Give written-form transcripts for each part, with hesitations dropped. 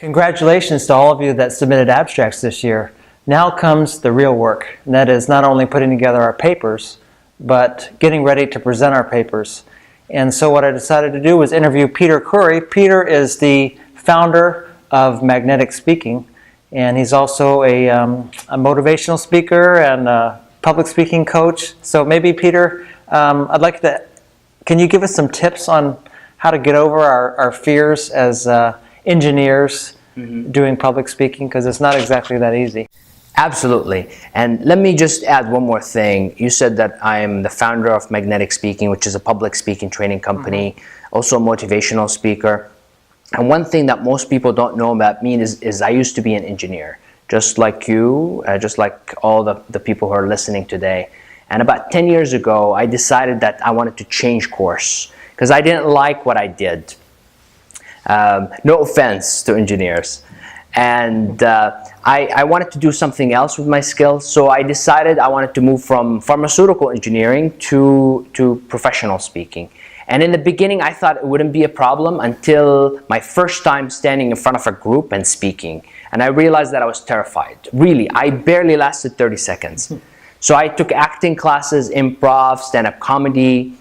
Congratulations to all of you that submitted abstracts this year. Now comes the real work, and that is not only putting together our papers, but getting ready to present our papers. And so what I decided to do was interview Peter Khoury. Peter is the founder of Magnetic Speaking, and he's also a motivational speaker and a public speaking coach. So maybe, Peter, can you give us some tips on how to get over our fears as engineers doing public speaking, because it's not exactly that easy. Absolutely. And let me just add one more thing. You said that I'm the founder of Magnetic Speaking, which is a public speaking training company, also a motivational speaker. And one thing that most people don't know about me is I used to be an engineer, just like you, just like all the people who are listening today. And about 10 years ago, I decided that I wanted to change course because I didn't like what I did. No offense to engineers. And I wanted to do something else with my skills, so I decided I wanted to move from pharmaceutical engineering to professional speaking. And in the beginning, I thought it wouldn't be a problem until my first time standing in front of a group and speaking. And I realized that I was terrified. Really, I barely lasted 30 seconds. So I took acting classes, improv, stand-up comedy,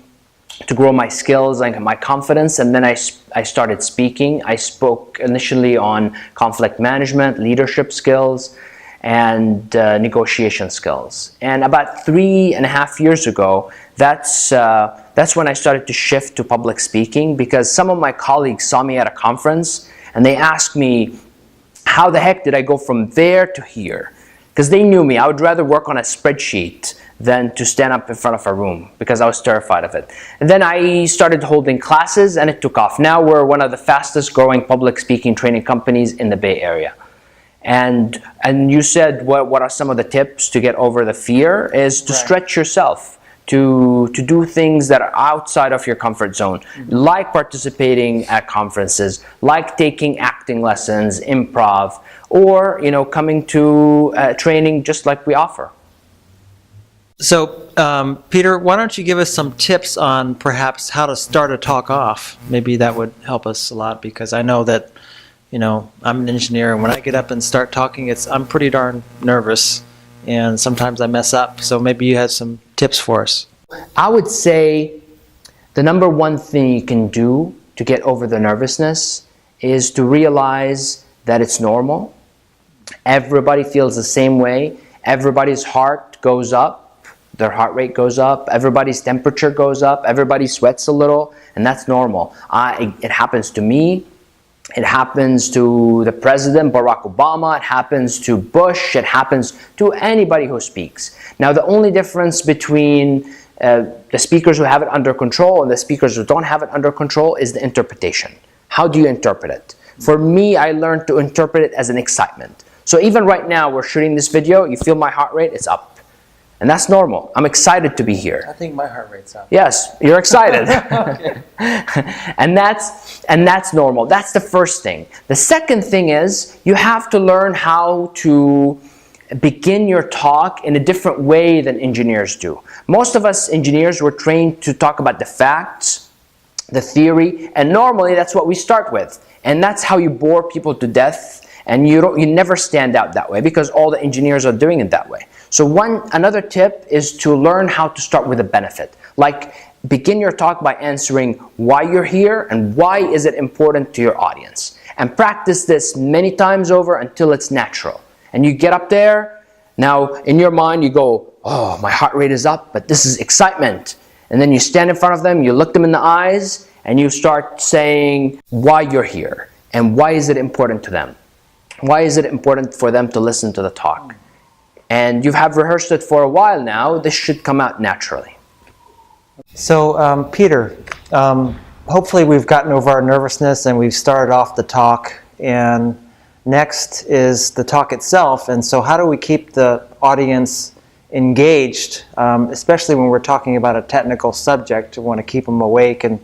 to grow my skills and my confidence, and then I started speaking. I spoke initially on conflict management, leadership skills, and negotiation skills. And about 3.5 years ago, that's when I started to shift to public speaking, because some of my colleagues saw me at a conference and they asked me, how the heck did I go from there to here? Because they knew me. I would rather work on a spreadsheet than to stand up in front of a room because I was terrified of it. And then I started holding classes and it took off. Now we're one of the fastest growing public speaking training companies in the Bay Area. And you said what are some of the tips to get over the fear is to stretch yourself, to do things that are outside of your comfort zone, like participating at conferences, like taking acting lessons, improv, or coming to training just like we offer. So, Peter, why don't you give us some tips on perhaps how to start a talk off? Maybe that would help us a lot, because I know that, I'm an engineer, and when I get up and start talking, I'm pretty darn nervous, and sometimes I mess up. So maybe you have some tips for us. I would say the number one thing you can do to get over the nervousness is to realize that it's normal. Everybody feels the same way. Everybody's heart goes up. Their heart rate goes up, everybody's temperature goes up, everybody sweats a little, and that's normal. It happens to me, it happens to the president, Barack Obama, it happens to Bush, it happens to anybody who speaks. Now, the only difference between the speakers who have it under control and the speakers who don't have it under control is the interpretation. How do you interpret it? For me, I learned to interpret it as an excitement. So even right now, we're shooting this video, you feel my heart rate, it's up. And that's normal. I'm excited to be here. I think my heart rate's up. Yes, you're excited. and that's normal. That's the first thing. The second thing is you have to learn how to begin your talk in a different way than engineers do. Most of us engineers were trained to talk about the facts, the theory, and normally that's what we start with. And that's how you bore people to death. And you never stand out that way because all the engineers are doing it that way. So another tip is to learn how to start with a benefit. Like begin your talk by answering why you're here and why is it important to your audience. And practice this many times over until it's natural. And you get up there, now in your mind you go, oh, my heart rate is up, but this is excitement. And then you stand in front of them, you look them in the eyes, and you start saying why you're here and why is it important to them. Why is it important for them to listen to the talk? And you have rehearsed it for a while now. This should come out naturally. So, Peter, hopefully we've gotten over our nervousness and we've started off the talk. And next is the talk itself. And so how do we keep the audience engaged, especially when we're talking about a technical subject? We want to keep them awake. And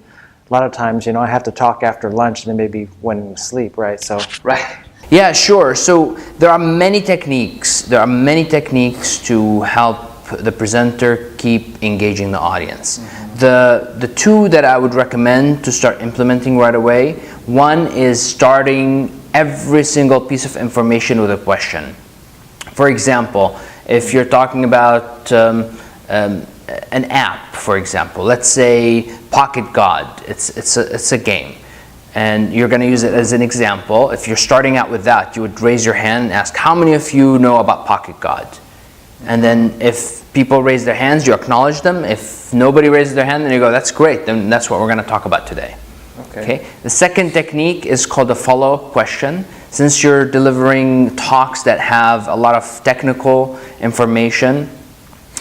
a lot of times, I have to talk after lunch and they may be wanting to sleep, right? Right. Yeah, sure. So there are many techniques. There are many techniques to help the presenter keep engaging the audience. The two that I would recommend to start implementing right away, one is starting every single piece of information with a question. For example, if you're talking about an app, for example, let's say Pocket God, it's a game, and you're going to use it as an example. If you're starting out with that, you would raise your hand and ask, how many of you know about Pocket God? And then if people raise their hands, you acknowledge them. If nobody raises their hand, then you go, that's great, then that's what we're going to talk about today. Okay. The second technique is called a follow-up question. Since you're delivering talks that have a lot of technical information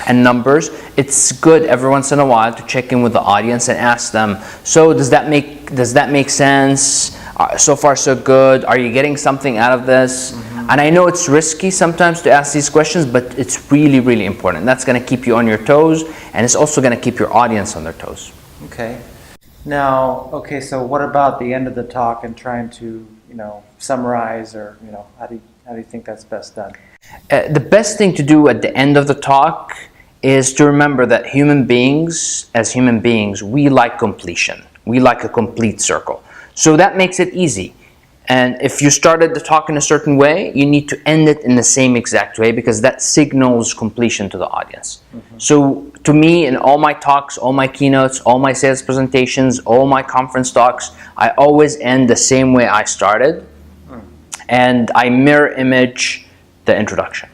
and numbers, it's good every once in a while to check in with the audience and ask them, so does that make sense? So far so good. Are you getting something out of this? And I know it's risky sometimes to ask these questions, but it's really, really important. That's going to keep you on your toes, and it's also going to keep your audience on their toes. Okay. Now, okay, so what about the end of the talk and trying to, summarize, or, how do you think that's best done? The best thing to do at the end of the talk is to remember that as human beings, we like completion. We like a complete circle. So that makes it easy. And if you started the talk in a certain way, you need to end it in the same exact way, because that signals completion to the audience. So to me, in all my talks, all my keynotes, all my sales presentations, all my conference talks, I always end the same way I started. And I mirror image the introduction.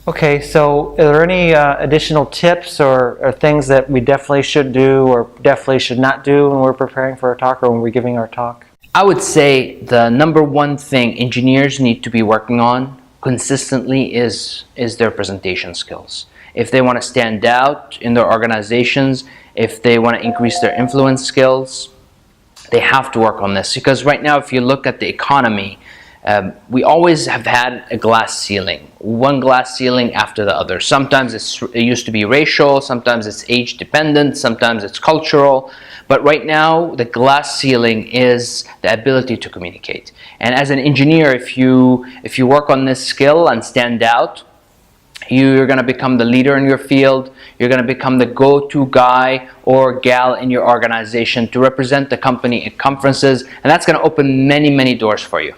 Okay, so are there any additional tips or things that we definitely should do or definitely should not do when we're preparing for a talk or when we're giving our talk? I would say the number one thing engineers need to be working on consistently is their presentation skills. If they want to stand out in their organizations, if they want to increase their influence skills, they have to work on this. Because right now, if you look at the economy, we always have had a glass ceiling, one glass ceiling after the other. Sometimes it used to be racial, sometimes it's age dependent, sometimes it's cultural. But right now, the glass ceiling is the ability to communicate. And as an engineer, if you work on this skill and stand out, you're going to become the leader in your field. You're going to become the go-to guy or gal in your organization to represent the company at conferences. And that's going to open many, many doors for you.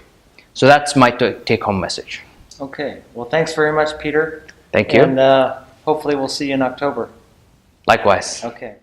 So that's my take-home message. Okay. Well, thanks very much, Peter. Thank you. And hopefully we'll see you in October. Likewise. Okay.